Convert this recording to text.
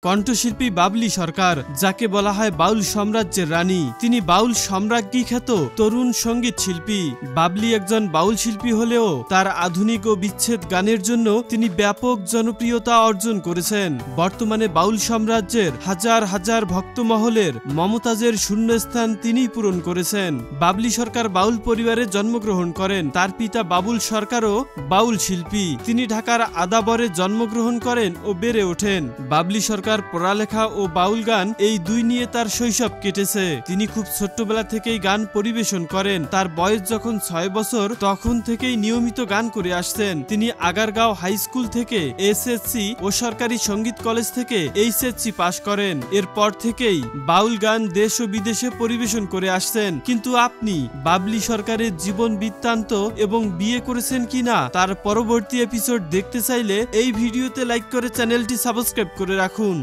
কণ্ঠশিল্পী বাবলি সরকার, যাকে বলা হয় বাউল সাম্রাজ্যের রানী। তিনি বাউল সম্রাজ্ঞী খ্যাত তরুণ সঙ্গীত শিল্পী। বাবলি একজন বাউল শিল্পী হলেও তার আধুনিক ও বিচ্ছেদ গানের জন্য তিনি ব্যাপক জনপ্রিয়তা অর্জন করেছেন। বর্তমানে বাউল সাম্রাজ্যের হাজার হাজার ভক্তমহলের মমতাজের শূন্যস্থান তিনিই পূরণ করেছেন। বাবলি সরকার বাউল পরিবারে জন্মগ্রহণ করেন। তার পিতা বাবুল সরকারও বাউল শিল্পী। তিনি ঢাকার আদাবরে জন্মগ্রহণ করেন ও বেড়ে ওঠেন। বাবলি সরকার পড়ালেখা ও বাউল গান এই দুই নিয়ে তার শৈশব কেটেছে। তিনি খুব ছোট্টবেলা থেকেই গান পরিবেশন করেন। তার বয়স যখন 6 বছর তখন থেকেই নিয়মিত গান করে আসছেন। তিনি আগারগাঁও হাই স্কুল থেকে এসএসসি ও সরকারি সঙ্গীত কলেজ থেকে এইচএসসি পাশ করেন। এরপর থেকেই বাউল গান দেশ ও বিদেশে পরিবেশন করে আসছেন। কিন্তু আপনি বাবলি সরকারের জীবন বৃত্তান্ত এবং বিয়ে করেছেন কিনা তার পরবর্তী এপিসোড দেখতে চাইলে এই ভিডিওতে লাইক করে চ্যানেলটি সাবস্ক্রাইব করে রাখুন।